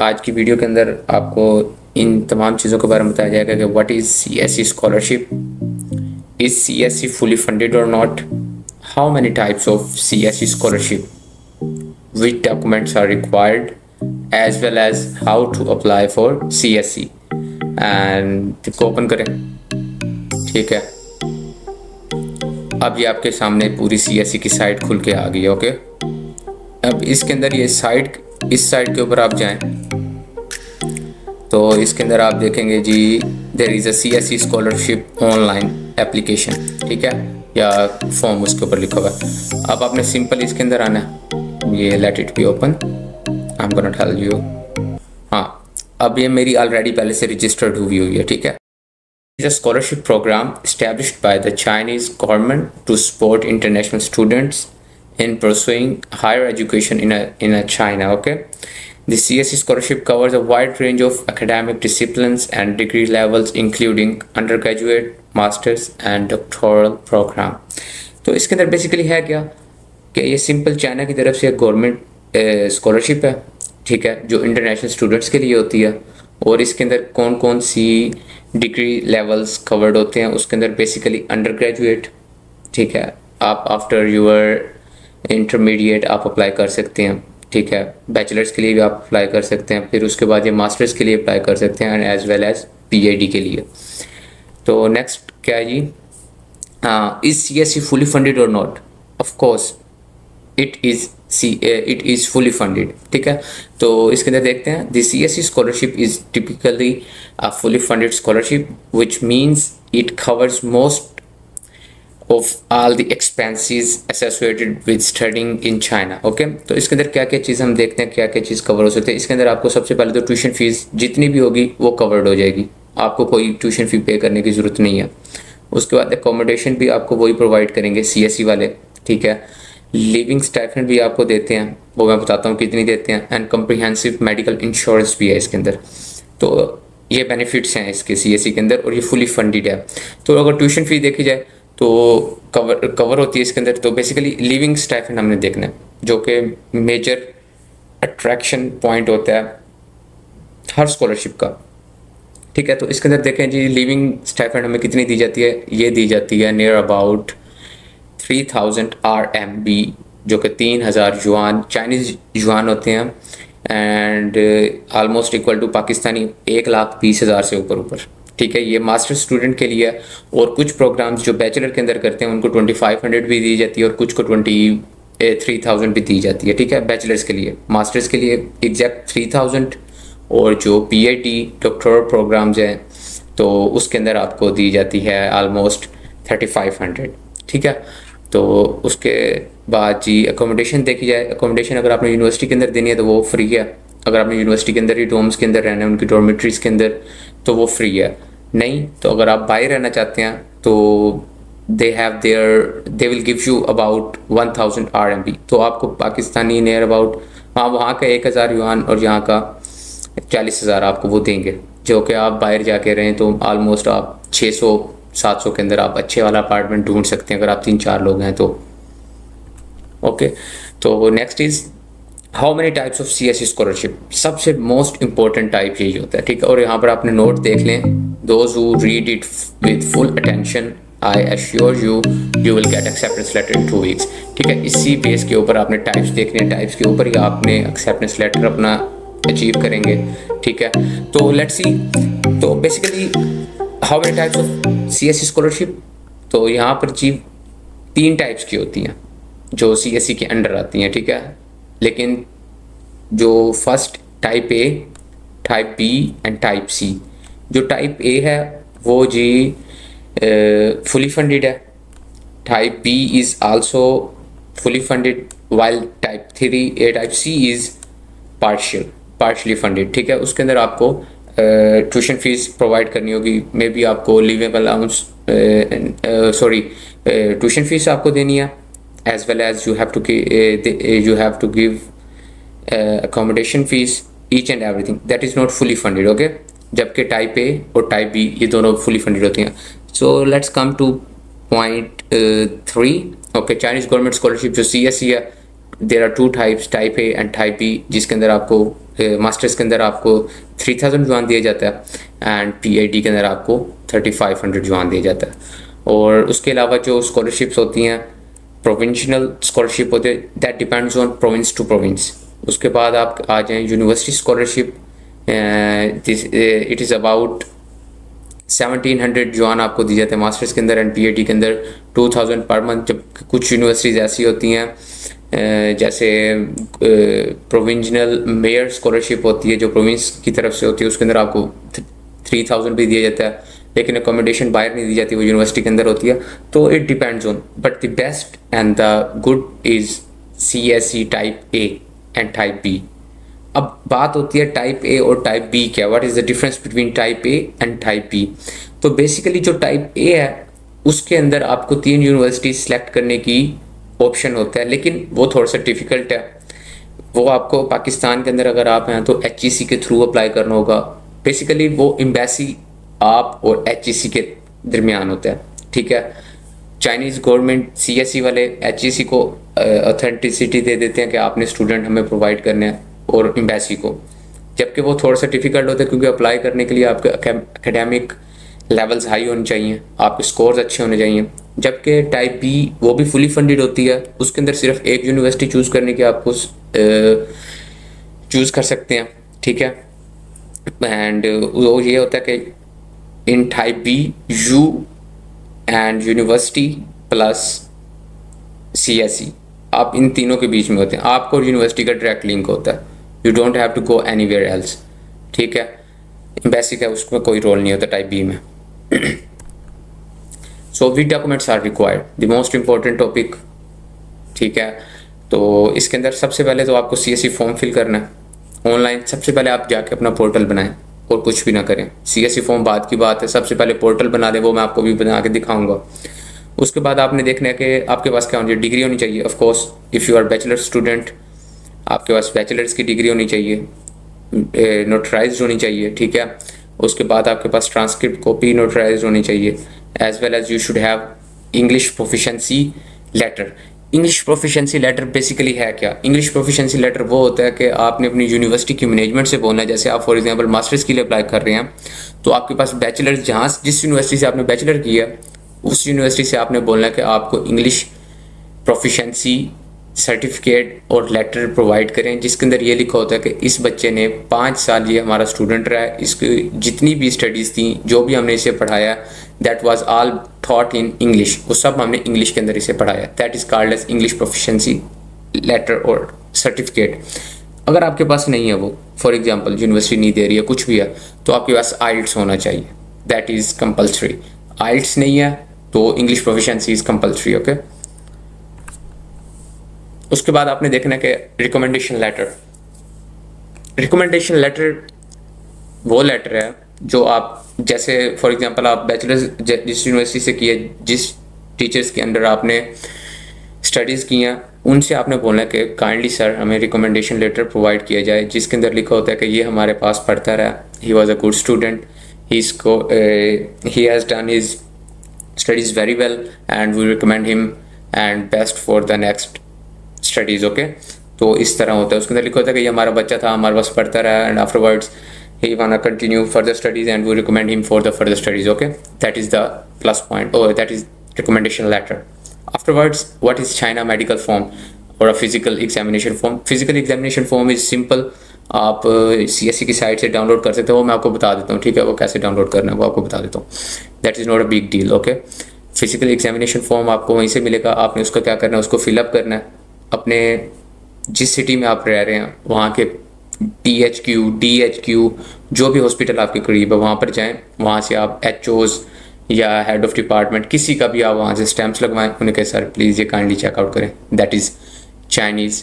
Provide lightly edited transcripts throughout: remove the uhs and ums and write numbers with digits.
आज की वीडियो के अंदर आपको इन तमाम चीज़ों के बारे में बताया जाएगा कि what is CSE scholarship, is CSE fully funded और not, how many types of CSE scholarship, which documents are required, as well as how to apply for CSE। And इसको ओपन करें। ठीक है, अब ये आपके सामने पूरी CSE की साइट खुल के आ गई है। ओके, अब इसके अंदर ये साइट, इस साइट के ऊपर आप जाएं तो इसके अंदर आप देखेंगे जी there is a CSE scholarship online application. ठीक है, या फॉर्म उसके ऊपर लिखा हुआ है। अब आपने सिंपल इसके अंदर आना है, ये let it be open, I am gonna tell you. हाँ, अब ये मेरी ऑलरेडी पहले से रजिस्टर्ड हुई है। ठीक है, is a scholarship program established by the Chinese government to support international students in pursuing higher education in China. Okay, the CSE scholarship covers a wide range of academic disciplines and degree levels, including undergraduate, masters, and doctoral program. तो इसके अंदर basically है क्या कि ये simple China की तरफ से गवर्नमेंट स्कॉलरशिप है। ठीक है, जो इंटरनेशनल स्टूडेंट्स के लिए होती है। और इसके अंदर कौन कौन सी डिग्री लेवल्स कवर्ड होते हैं, उसके अंदर बेसिकली अंडर ग्रेजुएट। ठीक है, आप आफ्टर यूर इंटरमीडिएट आप अप्लाई कर सकते हैं। ठीक है, बैचलर्स के लिए भी आप अप्लाई कर सकते हैं, फिर उसके बाद ये मास्टर्स के लिए अप्लाई कर सकते हैं, and as well as PhD के लिए। तो नेक्स्ट क्या है जी, इज CSE फुली फंडेड और not? Of course it is fully funded. ठीक है, तो इसके अंदर देखते हैं the CSE scholarship is typically a fully funded scholarship which means it covers most of all the expenses associated with studying in China. Okay, तो इसके अंदर क्या क्या चीज़ हम देखते हैं, क्या क्या चीज़ कवर हो सकती है। इसके अंदर आपको सबसे पहले तो ट्यूशन फीस जितनी भी होगी वो कवर्ड हो जाएगी, आपको कोई ट्यूशन फ़ी पे करने की ज़रूरत नहीं है। उसके बाद एकोमोडेशन भी आपको वही प्रोवाइड करेंगे CSE वाले। ठीक है, लिविंग स्टाइपेंड भी आपको देते हैं, वो मैं बताता हूँ कितनी देते हैं, एंड कम्प्रिहेंसिव मेडिकल इंश्योरेंस भी है इसके अंदर। तो ये बेनिफिट्स हैं इसके CSE के अंदर, और ये फुली फंडेड है। तो अगर ट्यूशन फी देखी जाए तो कवर होती है इसके अंदर। तो बेसिकली लिविंग स्टाइपेंड हमने देखना है, जो कि मेजर अट्रैक्शन पॉइंट होता है हर स्कॉलरशिप का। ठीक है, तो इसके अंदर देखें जी लिविंग स्टाइपेंड हमें कितनी दी जाती है। ये दी जाती है नियर अबाउट 3000 RMB, जो कि 3000 युआन, चाइनीज़ युआन होते हैं, and almost equal to Pakistani 1,20,000 से ऊपर। ठीक है, ये मास्टर स्टूडेंट के लिए है। और कुछ प्रोग्राम्स जो बैचलर के अंदर करते हैं उनको 2500 भी दी जाती है, और कुछ को 23,000 भी दी जाती है। ठीक है, बैचलर्स के लिए। मास्टर्स के लिए एग्जैक्ट 3000, और जो PhD डॉक्टरल प्रोग्राम्स हैं तो उसके अंदर आपको दी जाती है ऑलमोस्ट 3500। ठीक है, तो उसके बाद जी एकोमोडेशन देखी जाए, एकोमोडेशन अगर आपने यूनिवर्सिटी के अंदर देनी है तो वो फ्री है। अगर आपने यूनिवर्सिटी के अंदर ही डोम्स के अंदर रहना है, उनकी डॉर्मेट्रीज़ के अंदर, तो वो फ्री है। नहीं तो अगर आप बाहर रहना चाहते हैं तो they will give you about 1000 RMB। तो आपको पाकिस्तानी नियर अबाउट वहाँ का 1000 युआन और यहाँ का 40,000 आपको वो देंगे, जो कि आप बाहर जाके रहें तो ऑलमोस्ट आप 600-700 के अंदर आप अच्छे वाला अपार्टमेंट ढूंढ सकते हैं अगर आप 3-4 लोग हैं तो। ओके, तो next is how many types of CSE scholarship. सबसे मोस्ट इंपॉर्टेंट टाइप यही होता है। ठीक है, और यहाँ पर आपने नोट देख लें, those who read it with full attention I assure you will get acceptance letter in 2 weeks. ठीक है, इसी बेस के ऊपर आपने टाइप्स देखने हैं, टाइप्स के ऊपर ही आपने एक्सेप्टेंस लेटर अपना अचीव करेंगे। ठीक है, तो लेट्स सी, तो basically how many types of CSE scholarship. तो यहाँ पर जी 3 टाइप्स की होती हैं जो CSE के अंडर आती हैं। ठीक है, लेकिन जो first type A, type B and type C। जो टाइप A है वो जी फुली फंडेड है। Type B is also fully funded, while type C is partially funded. ठीक है, उसके अंदर आपको ट्यूशन फीस प्रोवाइड करनी होगी, मे बी आपको लिविंग अलाउंस ट्यूशन फीस आपको देनी है, as well as you have to give accommodation fees, each and everything that is not fully funded. Okay, जबकि टाइप A और टाइप B ये दोनों फुली फंडेड होती हैं। So let's come to point 3 okay, Chinese government scholarship जो CSE है, there are 2 types, type A and type B, जिसके अंदर आपको मास्टर्स के अंदर आपको 3000 युआन दिया जाता है एंड PhD के अंदर आपको 3500 युआन दिया जाता है। और उसके अलावा जो स्कॉलरशिप्स होती हैं, प्रोविंशियल स्कॉलरशिप होते हैं, that depends on province to province. उसके बाद आप आ जाएँ university scholarship, it is about 1700 yuan आपको दी जाते हैं मास्टर्स के अंदर एंड PhD के अंदर 2000 पर मंथ। जब कुछ यूनिवर्सिटीज़ ऐसी होती हैं जैसे प्रोविंशनल मेयर स्कॉलरशिप होती है जो प्रोविंस की तरफ से होती है, उसके अंदर आपको 3000 भी दिया जाता है, लेकिन अकोमोडेशन बाहर नहीं दी जाती, वो यूनिवर्सिटी के अंदर होती है। तो it depends on, but the best and the good is CSE type A and type B. अब बात होती है टाइप ए और टाइप बी क्या, what is the difference between type A and type B. तो बेसिकली जो type A है उसके अंदर आपको 3 यूनिवर्सिटी सेलेक्ट करने की ऑप्शन होता है, लेकिन वो थोड़ा सा डिफ़िकल्ट है। वो आपको पाकिस्तान के अंदर अगर आप हैं तो HEC के थ्रू अप्लाई करना होगा। बेसिकली वो एम्बेसी आप और HEC के दरमियान होता है, ठीक है। चाइनीज़ गवर्नमेंट CSE वाले HEC को ऑथेंटिसिटी दे देते हैं कि आपने स्टूडेंट हमें प्रोवाइड करने हैं और एम्बेसी को, जबकि वो थोड़ा सा डिफ़िकल्ट होता है क्योंकि अप्लाई करने के लिए आपके एकेडमिक लेवल्स हाई होने चाहिए, आपके स्कोर्स अच्छे होने चाहिए। जबकि टाइप बी वो भी फुली फंडेड होती है, उसके अंदर सिर्फ एक यूनिवर्सिटी चूज़ करने की आपको चूज़ कर सकते हैं, ठीक है। एंड वो ये होता है कि इन type B U and university plus CSE आप इन तीनों के बीच में होते हैं, आपको यूनिवर्सिटी का डायरेक्ट लिंक होता है, you don't have to go anywhere else, ठीक है। बेसिक है, उसमें कोई रोल नहीं होता टाइप बी में। So we documents are required, the most important topic, ठीक है। तो इसके अंदर सबसे पहले तो आपको CSE फॉर्म फिल करना है ऑनलाइन। सबसे पहले आप जाके अपना पोर्टल बनाएं और कुछ भी ना करें, CSE फॉर्म बाद की बात है, सबसे पहले पोर्टल बना दें, वो मैं आपको भी बना के दिखाऊंगा। उसके बाद आपने देखना है कि आपके पास क्या होनी चाहिए, डिग्री होनी चाहिए। Of course if you are bachelor student, आपके पास बैचलर्स की डिग्री होनी चाहिए, नोटराइज्ड होनी चाहिए, ठीक है। उसके बाद आपके पास ट्रांसक्रिप्ट कॉपी नोटराइज्ड होनी चाहिए, as well as you should have English proficiency letter. English proficiency letter basically है क्या? इंग्लिश प्रोफिशिएंसी लेटर वो होता है कि आपने अपनी यूनिवर्सिटी की मैनेजमेंट से बोलना है। जैसे आप फॉर एग्जांपल मास्टर्स के लिए अप्लाई कर रहे हैं, तो आपके पास बैचलर्स जहाँ जिस यूनिवर्सिटी से आपने बैचलर किया उस यूनिवर्सिटी से आपने बोलना है कि आपको इंग्लिश प्रोफिशिएंसी सर्टिफिकेट और लेटर प्रोवाइड करें, जिसके अंदर ये लिखा होता है कि इस बच्चे ने 5 साल ये हमारा स्टूडेंट रहा है, इसकी जितनी भी स्टडीज़ थी, जो भी हमने इसे पढ़ाया, that was all thought in English, वो सब हमने इंग्लिश के अंदर इसे पढ़ाया। That is called as English proficiency letter और सर्टिफिकेट। अगर आपके पास नहीं है वो, फॉर एग्जाम्पल यूनिवर्सिटी नहीं दे रही है, कुछ भी है, तो आपके पास IELTS होना चाहिए, दैट इज़ कंपल्सरी। IELTS नहीं है तो English proficiency is compulsory, okay. उसके बाद आपने देखना है कि रिकमेंडेशन लेटर। रिकमेंडेशन लेटर वो लेटर है जो आप, जैसे फॉर एग्जांपल आप बैचलर्स जिस यूनिवर्सिटी से किए, जिस टीचर्स के अंडर आपने स्टडीज़ की हैं, उनसे आपने बोलना है कि काइंडली सर हमें रिकमेंडेशन लेटर प्रोवाइड किया जाए, जिसके अंदर लिखा होता है कि ये हमारे पास पढ़ता रहा, he was a good student, he has done his studies very well and we recommend him and best for the next studies, okay. तो इस तरह होता है, उसके अंदर लिखा होता है कि ये हमारा बच्चा था, हमारे पास पढ़ता रहा and afterwards he want to continue further studies and we recommend him for the further studies, okay. That is the plus point, और that is recommendation letter. Afterwards, what is China medical form or a physical examination form? Physical examination form is simple. आप CSE की site से download कर सकते हो, मैं आपको बता देता हूँ, ठीक है। वो कैसे डाउनलोड करना है वो आपको बता देता हूँ, that is not a big deal, okay. Physical examination form आपको वहीं से मिलेगा, आपने उसका क्या करना है, उसको फिलअप करना है। अपने जिस सिटी में आप रह रहे हैं वहाँ के THQ, DHQ जो भी हॉस्पिटल आपके करीब है वहाँ पर जाएँ, वहाँ से आप HOs या हेड ऑफ डिपार्टमेंट किसी का भी आप वहाँ से स्टैम्प्स लगवाएं, उन्हें कहें सर प्लीज़ ये काइंडली चेकआउट करें, that is Chinese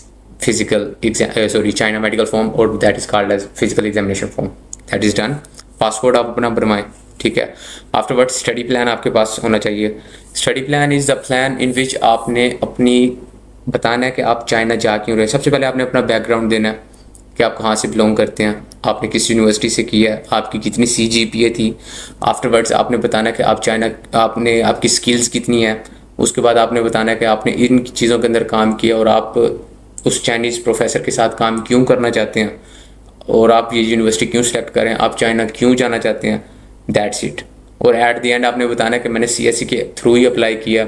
China medical form, और that is called as physical examination form, that is done. Passport आप अपना बनवाएं, ठीक है। आफ्टरवर्ड स्टडी प्लान आपके पास होना चाहिए। Study plan is the plan in which आपने अपनी बताना है कि आप चाइना जा क्यों रहे। सबसे पहले आपने अपना बैकग्राउंड देना है कि आप कहाँ से बिलोंग करते हैं, आपने किस यूनिवर्सिटी से किया है, आपकी कितनी CGPA थी। आफ्टरवर्ड्स आपने बताना कि आप चाइना, आपने आपकी स्किल्स कितनी है, उसके बाद आपने बताना है कि आपने इन चीज़ों के अंदर काम किया और आप उस चाइनीज़ प्रोफेसर के साथ काम क्यों करना चाहते हैं और आप ये यूनिवर्सिटी क्यों सेलेक्ट करें, आप चाइना क्यों जाना चाहते हैं, दैट्स इट। और एट द एंड आपने बताना है कि मैंने CSE के थ्रू ही अप्लाई किया।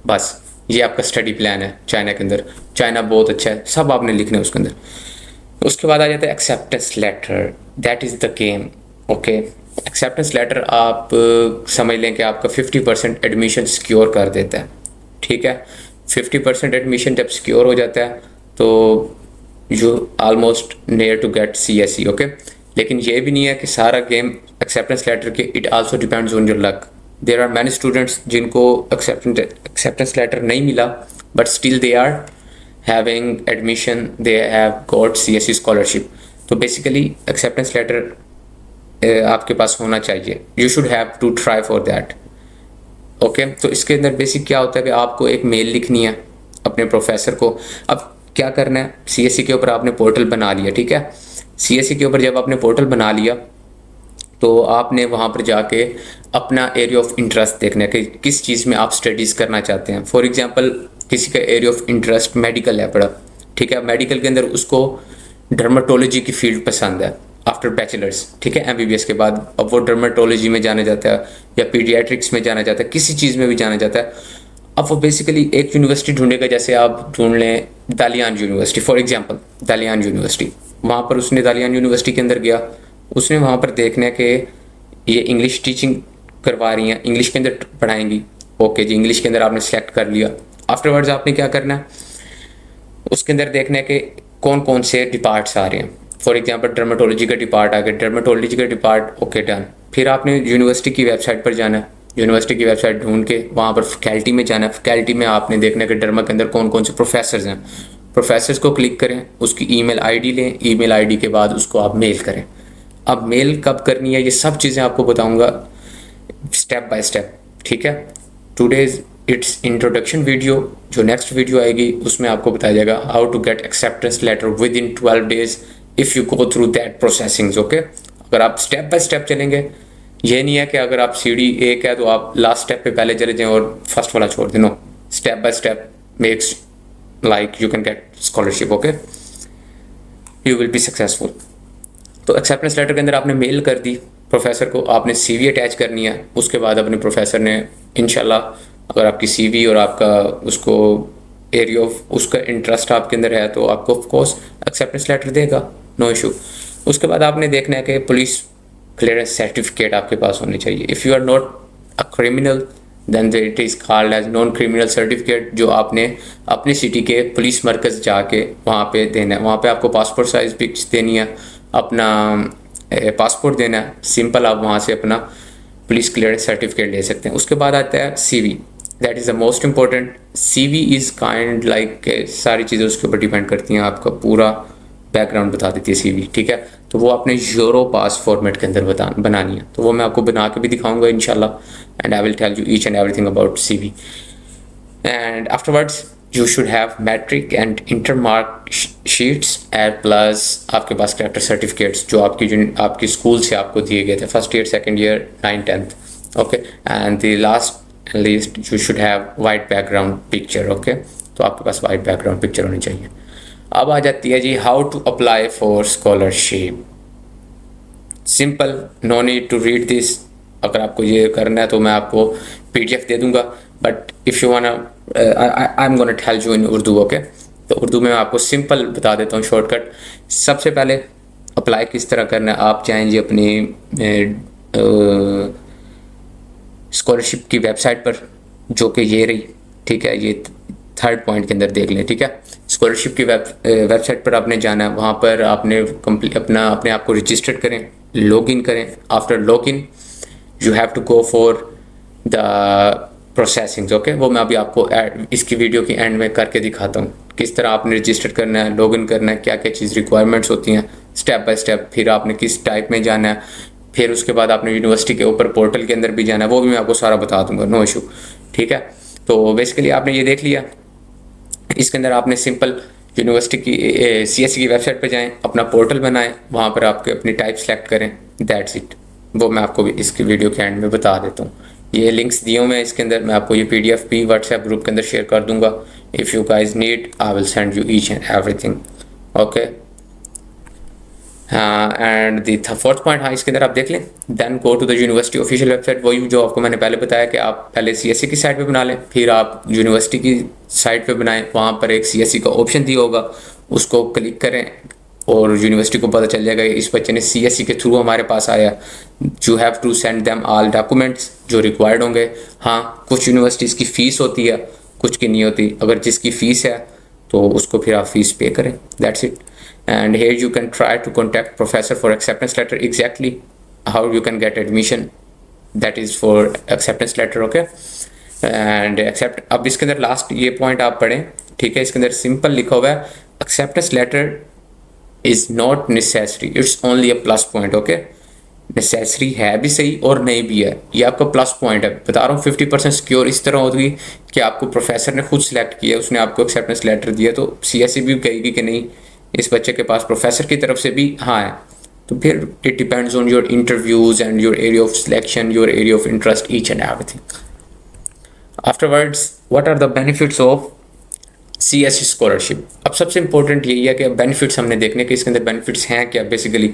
बस ये आपका स्टडी प्लान है चाइना के अंदर। चाइना बहुत अच्छा है, सब आपने लिखना है उसके अंदर। उसके बाद आ जाता है acceptance letter, that is the game. Okay, acceptance letter आप समझ लें कि आपका 50% एडमिशन सिक्योर कर देता है। ठीक है, 50% एडमिशन जब सिक्योर हो जाता है तो you almost near to get CSE। Okay, लेकिन ये भी नहीं है कि सारा गेम एक्सेप्टेंस लेटर के, it also depends on your luck. There are many students जिनको एक्सेप्टेंस लेटर नहीं मिला but still they are having admission, they have got CSE scholarship. तो बेसिकली एक्सेप्टेंस लेटर आपके पास होना चाहिए, you should have to try for that. Okay, तो इसके अंदर बेसिक क्या होता है कि आपको एक मेल लिखनी है अपने प्रोफेसर को। अब क्या करना है, CSE के ऊपर आपने पोर्टल बना लिया। ठीक है, CSE के ऊपर जब आपने पोर्टल बना लिया तो आपने वहाँ पर जाके अपना एरिया ऑफ इंटरेस्ट देखना है कि किस चीज़ में आप स्टडीज़ करना चाहते हैं। फॉर एग्जांपल किसी का एरिया ऑफ इंटरेस्ट मेडिकल है बड़ा, ठीक है, मेडिकल के अंदर उसको डर्माटोलॉजी की फील्ड पसंद है आफ्टर बैचलर्स। ठीक है, MBBS के बाद अब वो डर्माटोलॉजी में जाना चाहता है या पीडियाट्रिक्स में जाना चाहता है, किसी चीज़ में भी जाना चाहता है। अब वो बेसिकली एक यूनिवर्सिटी ढूंढेगा, जैसे आप ढूंढ लें Dalian university for example, Dalian university. वहाँ पर उसने दालियान यूनिवर्सिटी के अंदर गया, उसने वहाँ पर देखना है कि ये इंग्लिश टीचिंग करवा रही हैं, इंग्लिश के अंदर पढ़ाएंगी। ओके जी, इंग्लिश के अंदर आपने सेलेक्ट कर लिया। आफ्टरवर्ड्स आपने क्या करना है, उसके अंदर देखना है कि कौन कौन से डिपार्ट्स आ रहे हैं। फॉर एग्जांपल डर्माटोलॉजी का डिपार्ट आ गया, डर्माटोलॉजी का डिपार्ट, ओके डन। फिर आपने यूनिवर्सिटी की वेबसाइट पर जाना है, यूनिवर्सिटी की वेबसाइट ढूंढ के वहाँ पर फैकल्टी में जाना है। फैकल्टी में आपने देखना है कि डर्मा के अंदर कौन कौन से प्रोफेसर्स हैं। प्रोफेसर्स को क्लिक करें, उसकी ईमेल आईडी लें, ईमेल आईडी के बाद उसको आप मेल करें। अब मेल कब करनी है ये सब चीज़ें आपको बताऊंगा स्टेप बाय स्टेप। ठीक है, टुडेज इट्स इंट्रोडक्शन वीडियो, जो नेक्स्ट वीडियो आएगी उसमें आपको बताया जाएगा how to get acceptance letter within 12 days if you go through that processings. Okay, अगर आप स्टेप बाय स्टेप चलेंगे, ये नहीं है कि अगर आप सीढ़ी एक है तो आप लास्ट स्टेप पे पहले चले जाएं और फर्स्ट वाला छोड़ दें। No, step by step makes like you can get scholarship. Okay, you will be successful. तो एक्सेप्टेंस लेटर के अंदर आपने मेल कर दी प्रोफेसर को, आपने CV अटैच करनी है। उसके बाद अपने प्रोफेसर ने इंशाल्लाह अगर आपकी CV और आपका उसको एरिया ऑफ उसका इंटरेस्ट आपके अंदर है तो आपको ऑफ कोर्स एक्सेप्टेंस लेटर देगा, नो इशू। उसके बाद आपने देखना है कि पुलिस क्लियरेंस सर्टिफिकेट आपके पास होनी चाहिए। If you are not a criminal then it is called as non criminal certificate, जो आपने अपनी सिटी के पुलिस मरकज़ जाके वहाँ पे देना है। वहाँ पे आपको पासपोर्ट साइज पिक्स देनी है, अपना पासपोर्ट देना है, सिंपल आप वहाँ से अपना पुलिस क्लियरेंस सर्टिफिकेट ले सकते हैं। उसके बाद आता है CV, that is the most important. CV is kind like सारी चीज़ें उसके ऊपर डिपेंड करती हैं, आपका पूरा बैकग्राउंड बता देती है CV। ठीक है, तो वो आपने यूरोपास फॉर्मेट के अंदर बनानी है, तो वो मैं आपको बना के भी दिखाऊंगा इंशाल्लाह, and I will tell you each and everything about CV। And afterwards you should have metric and intermark sheets and plus आपके पास कैरेक्टर सर्टिफिकेट्स जो आपकी स्कूल से आपको दिए गए थे, first year, second year, 9th 10th। Okay, and the last and least you should have white background picture. Okay, तो आपके पास वाइट बैकग्राउंड पिक्चर होनी चाहिए। अब आ जाती है जी how to apply for scholarship. Simple, no need to read this. अगर आपको ये करना है तो मैं आपको PDF दे दूंगा, but if you want I am gonna tell you in Urdu. Okay, तो उर्दू में आपको सिंपल बता देता हूँ शॉर्टकट। सबसे पहले अप्लाई किस तरह करना है, आप चाहेंगे अपनी स्कॉलरशिप की वेबसाइट पर, जो कि ये रही। ठीक है, ये 3rd पॉइंट के अंदर देख लें। ठीक है, स्कॉलरशिप की वेबसाइट पर आपने जाना है, वहाँ पर आपने अपने आप को रजिस्टर करें, लॉगिन करें। After login you have to go for the processings. Okay, वो मैं अभी आपको इसकी वीडियो की एंड में करके दिखाता हूँ किस तरह आपने रजिस्टर करना है, लॉगिन करना है, क्या क्या चीज़ रिक्वायरमेंट्स होती हैं स्टेप बाय स्टेप। फिर आपने किस टाइप में जाना है, फिर उसके बाद आपने यूनिवर्सिटी के ऊपर पोर्टल के अंदर भी जाना है, वो भी मैं आपको सारा बता दूंगा, नो इशू। ठीक है, तो बेसिकली आपने ये देख लिया। इसके अंदर आपने सिंपल यूनिवर्सिटी की CSE की वेबसाइट पर जाएं, अपना पोर्टल बनाएं, वहाँ पर आपके अपनी टाइप सेलेक्ट करें, दैट्स इट। वो मैं आपको भी इसकी वीडियो के एंड में बता देता हूँ। ये लिंक्स दिए हुए हैं इसके अंदर, मैं आपको ये PDF भी व्हाट्सएप ग्रुप के अंदर शेयर कर दूंगा। If you guys need I will send you each and everything, okay. And the fourth point, हाँ इसके अंदर आप देख लें, then go to the university official website. वही जो आपको मैंने पहले बताया कि आप पहले CSE की साइट पे बना लें, फिर आप यूनिवर्सिटी की साइट पे बनाएं। वहाँ पर एक CSE का ऑप्शन दिया होगा, उसको क्लिक करें और यूनिवर्सिटी को पता चल जाएगा इस बच्चे ने CSE के थ्रू हमारे पास आया। You have to send them all documents जो रिक्वायर्ड होंगे। हाँ, कुछ यूनिवर्सिटीज़ की फ़ीस होती है, कुछ की नहीं होती। अगर जिसकी फ़ीस है तो उसको फिर आप फीस पे करें, that's it. And here you can try to contact professor for acceptance letter, exactly how you can get admission, that is for acceptance letter, okay। and accept, अब इसके अंदर लास्ट ये पॉइंट आप पढ़ें, ठीक है। इसके अंदर सिंपल लिखा हुआ है, acceptance letter is not necessary, it's only a plus point, okay। Necessary है भी सही और नहीं भी है, ये आपका प्लस पॉइंट है। बता रहा हूँ 50% सिक्योर इस तरह होगी कि आपको प्रोफेसर ने खुद सिलेक्ट किया, उसने आपको एक्सेप्टेंस लेटर दिया, तो CSE भी कहेगी कि नहीं इस बच्चे के पास प्रोफेसर की तरफ से भी हाँ है। तो फिर it depends on your interviews and your area of selection, your area of interest, each and everything. Afterwards, what are the benefits of CSE scholarship. अब सबसे इंपॉर्टेंट यही है कि बेनिफिट्स हमने देखने के इसके अंदर बेनिफिट्स हैं क्या। बेसिकली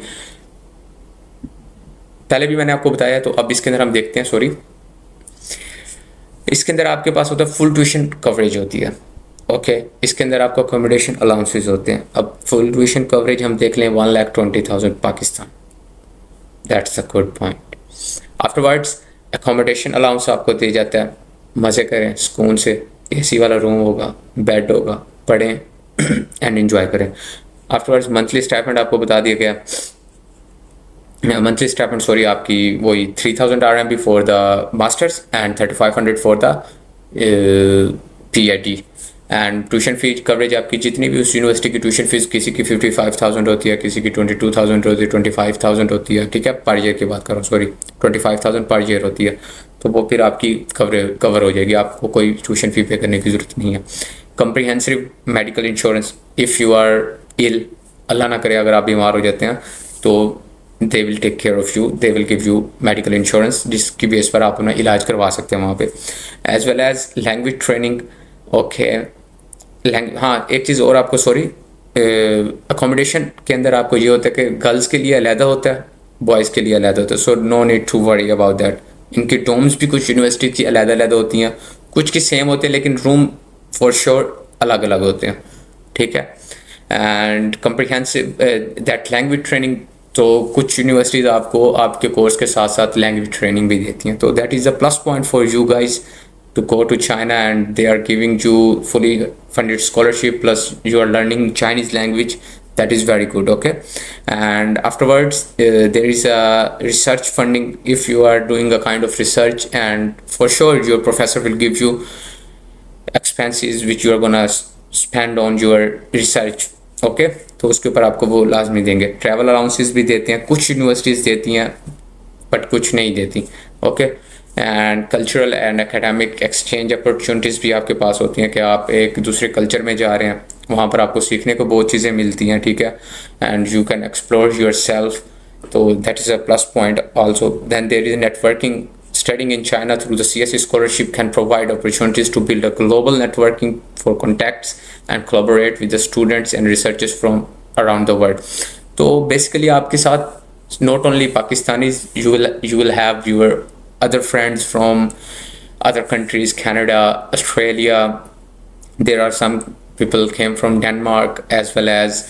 पहले भी मैंने आपको बताया, तो अब इसके अंदर हम देखते हैं। सॉरी, इसके अंदर आपके पास होता है फुल ट्यूशन कवरेज होती है, ओके। इसके अंदर आपको अकोमोडेशन अलाउंसेस होते हैं। अब फुल ट्यूशन कवरेज हम देख लें 1,20,000 Pakistan, that's a good point. Afterwards accommodation allowance आपको दिया जाता है। मज़े करें सुकून से, AC वाला रूम होगा, बेड होगा, पढ़ें एंड एंजॉय करें। आफ्टरवर्ड्स मंथली स्टाइपेंड आपको बता दिया गया, मंथली स्टाइपेंड सॉरी आपकी वही 3,000 RMB for the masters and 3,500 for the PhD। And tuition fees coverage आपकी जितनी भी उस यूनिवर्सिटी की ट्यूशन फीस, किसी की 55,000 होती है, किसी की 22,000 होती है, 25,000 होती है, ठीक है। पर ईयर की बात कर रहा हूँ, सॉरी 25,000 पर ईयर होती है। तो वो फिर आपकी कवर हो जाएगी, आपको कोई ट्यूशन फी पे करने की ज़रूरत नहीं है। Comprehensive medical insurance, if you are ill, अल्लाह ना करे अगर आप बीमार हो जाते हैं, तो they will take care of you, they will give you medical insurance, जिसकी बेस पर आप अपना इलाज करवा सकते हैं वहाँ पे। As well as language training, okay. हाँ, एक चीज़ और आपको, सॉरी, अकोमोडेशन के अंदर आपको ये होता है कि गर्ल्स के लिए अलहदा होता है, बॉयज़ के लिए अलहदा होता है, so no need to worry about that. इनकी डोम्स भी कुछ यूनिवर्सिटी की अलहदा होती हैं, कुछ की सेम होते हैं, लेकिन रूम फॉर श्योर अलग अलग होते हैं, ठीक है। And comprehensive that language training, तो कुछ यूनिवर्सिटीज़ आपको आपके कोर्स के साथ साथ लैंग्वेज ट्रेनिंग भी देती हैं, तो that is a plus point for you guys to go to China, and they are giving you fully funded scholarship, plus you are learning Chinese language. That is very good, okay। And afterwards there is a research funding if you are doing a kind of research, and for sure your professor will give you expenses which you are gonna spend on your research, okay। तो उसके ऊपर आपको वो लाजमी देंगे। Travel allowances भी देते हैं, कुछ यूनिवर्सिटीज़ देती हैं बट कुछ नहीं देती, okay. And cultural and academic exchange opportunities भी आपके पास होती हैं कि आप एक दूसरे कल्चर में जा रहे हैं, वहाँ पर आपको सीखने को बहुत चीज़ें मिलती हैं, ठीक है। And you can explore yourself, तो that is a plus point also. Then there is networking, studying in China through the CSE scholarship can provide opportunities to build a global networking for contacts and collaborate with the students and researchers from around the world। तो basically आपके साथ not only Pakistanis, you will have your other friends from other countries, Canada, Australia, there are some people came from Denmark as well as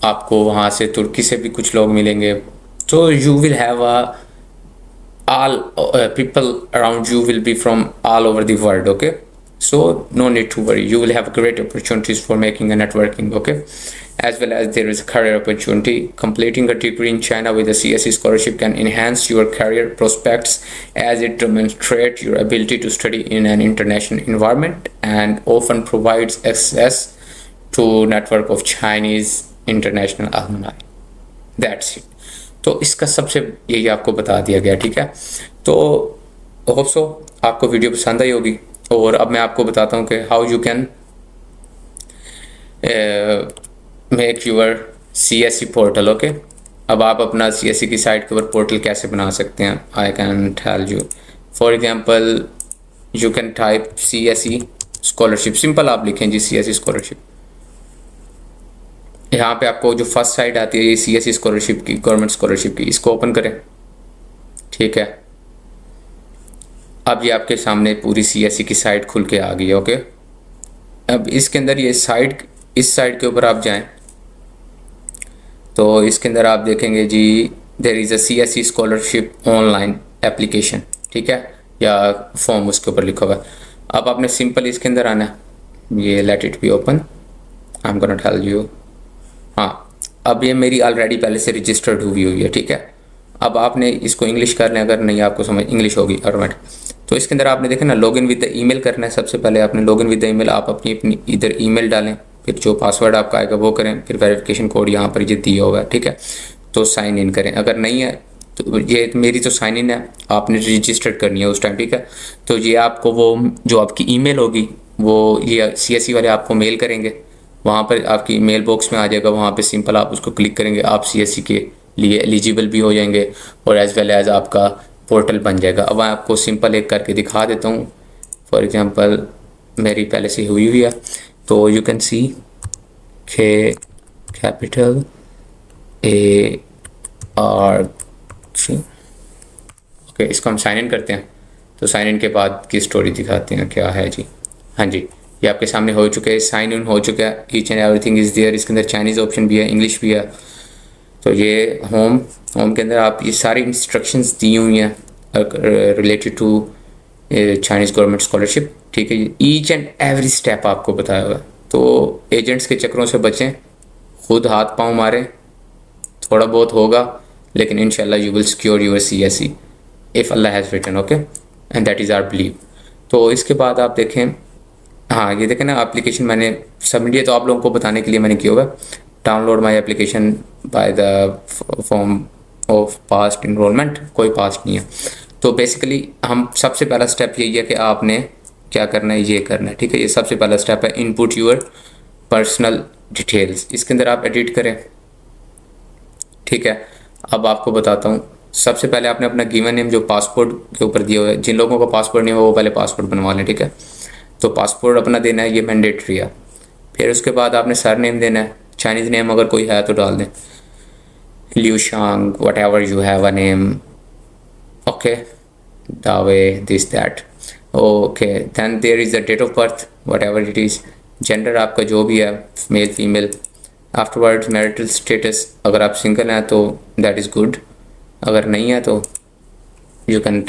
आपको वहाँ से तुर्की से भी कुछ लोग मिलेंगे। So you will have a all people around you will be from all over the world, okay। So no need to worry, you will have great opportunities for making a networking, okay। As well as there is a career opportunity. Completing a degree in China with a CSE scholarship can enhance your career prospects as it demonstrates your ability to study in an international environment and often provides access to network of Chinese international alumni। That's it। तो इसका सबसे यही आपको बता दिया गया, ठीक है। तो होप सो आपको वीडियो पसंद आई होगी, और अब मैं आपको बताता हूँ कि how you can make your CSE portal, okay. अब आप अपना CSE की साइट के ऊपर पोर्टल कैसे बना सकते हैं, I can tell you. For example you can type CSE scholarship, simple आप लिखें जी CSE स्कॉलरशिप। यहाँ पे आपको जो फर्स्ट साइट आती है ये CSE स्कॉलरशिप की, गवर्नमेंट स्कॉलरशिप की, इसको ओपन करें। ठीक है, अब ये आपके सामने पूरी CSE की साइट खुल के आ गई है। ओके, अब इसके अंदर ये साइट, इस साइट के ऊपर आप जाएं तो इसके अंदर आप देखेंगे जी there is a CSE scholarship online application. ठीक है, या फॉर्म उसके ऊपर लिखा हुआ है। अब आपने सिंपल इसके अंदर आना है, ये let it be open, I am gonna tell you. हाँ, अब ये मेरी ऑलरेडी पहले से रजिस्टर्ड हुई है। ठीक है, अब आपने इसको इंग्लिश कर लें, अगर नहीं आपको समझ इंग्लिश होगी ऑटोमेटिक। तो इसके अंदर आपने देखा ना लॉगिन विद द ईमेल करना है। सबसे पहले आपने लॉगिन विद द ईमेल, आप अपनी इधर ईमेल डालें, फिर जो पासवर्ड आपका आएगा वो करें, फिर वेरिफिकेशन कोड यहाँ पर ये दिया हुआ है। ठीक है, तो साइन इन करें। अगर नहीं है तो ये मेरी तो साइन इन है, आपने रजिस्टर्ड करनी है उस टाइम। ठीक है, तो ये आपको वो जो आपकी ईमेल होगी वो ये CSE वाले आपको मेल करेंगे, वहाँ पर आपकी मेल बॉक्स में आ जाएगा। वहाँ पे सिंपल आप उसको क्लिक करेंगे, आप CSE के लिए एलिजिबल भी हो जाएंगे और एज़ वेल एज़ आपका पोर्टल बन जाएगा। अब मैं आपको सिंपल एक करके दिखा देता हूँ। फॉर एग्जांपल मेरी पहले से हुई है, तो यू कैन सी के कैपिटल ARC। ओके, इसको हम साइन इन करते हैं। तो साइन इन के बाद की स्टोरी दिखाते हैं क्या है जी। हाँ जी, ये आपके सामने हो चुके हैं, साइन इन हो चुका है, each and everything is there. इसके अंदर चाइनीज़ ऑप्शन भी है, इंग्लिश भी है। तो ये होम के अंदर आप ये सारी इंस्ट्रक्शंस दी हुई हैं related to Chinese government scholarship. ठीक है, ईच एंड एवरी स्टेप आपको बताया हुआ है। तो एजेंट्स के चक्रों से बचें, खुद हाथ पाँव मारें, थोड़ा बहुत होगा लेकिन इंशाल्लाह you will secure your CSE if Allah has written. Okay, and that is our believe. तो इसके बाद आप देखें, हाँ ये देखें ना एप्लीकेशन मैंने सबमिट किया, तो आप लोगों को बताने के लिए मैंने किया हुआ download my application by the form of past enrollment. कोई पास्ट नहीं है। तो बेसिकली हम सबसे पहला स्टेप यही है कि आपने क्या करना है, ये करना है। ठीक है, ये सबसे पहला स्टेप है, इनपुट यूर पर्सनल डिटेल्स। इसके अंदर आप एडिट करें। ठीक है, अब आपको बताता हूँ। सबसे पहले आपने अपना गिवन नेम जो पासपोर्ट के ऊपर दिया हुआ है, जिन लोगों का पासपोर्ट नहीं हुआ वो पहले पासपोर्ट बनवा लें। ठीक है, तो पासपोर्ट अपना देना है, ये मैंडेटरी है। फिर उसके बाद आपने सर नेम देना है, चाइनीज़ नेम अगर कोई है तो डाल दें, Liu Shang whatever you have a name. Okay, दावे this that. Okay, then there is the date of birth whatever it is, gender आपका जो भी है, male female. Afterwards marital status, अगर आप सिंगल हैं तो दैट इज़ गुड, अगर नहीं है तो you can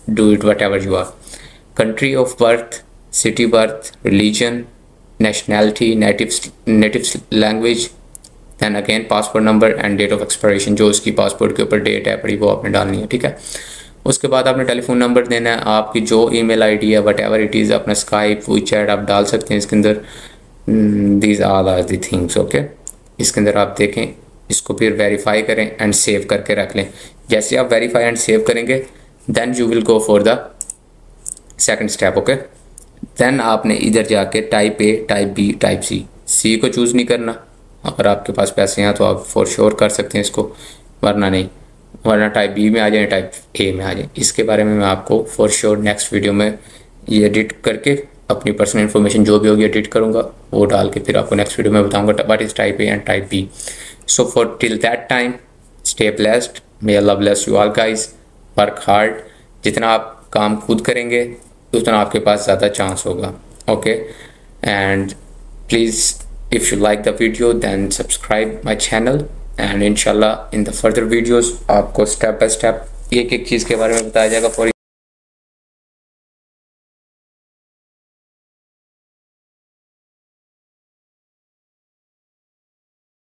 do it whatever you are. Country of birth, city birth, religion, nationality, native language, then again passport number and date of expiration, जो उसकी पासपोर्ट के ऊपर डेट है पड़ी वो आपने डालनी है। ठीक है, उसके बाद आपने टेलीफोन नंबर देना है, आपकी जो ईमेल आईडी है वट एवर इट इज़, अपना स्काइप WeChat आप डाल सकते हैं इसके अंदर। These all are the things. Okay, इसके अंदर आप देखें, इसको फिर वेरीफाई करें एंड सेव करके रख लें। जैसे आप वेरीफाई एंड सेव करेंगे then you will go for the second step. Okay, then आपने इधर जाके type A, type B, type C को चूज़ नहीं करना। अगर आपके पास पैसे हैं तो आप फॉर श्योर कर सकते हैं इसको, वरना नहीं, वरना टाइप B में आ जाए, टाइप A में आ जाए। इसके बारे में मैं आपको फॉर श्योर नेक्स्ट वीडियो में ये एडिट करके अपनी पर्सनल इन्फॉर्मेशन जो भी होगी एडिट करूँगा, वो डाल के फिर आपको नेक्स्ट वीडियो में बताऊँगा what is type A and type B। So for till that time stay blessed, may Allah bless you all guys, work hard. जितना आप काम खुद करेंगे उतना आपके पास ज़्यादा चांस होगा। Okay, and please if you like the video then subscribe my channel and inshallah in the further videos आपको step by step एक एक चीज़ के बारे में बताया जाएगा।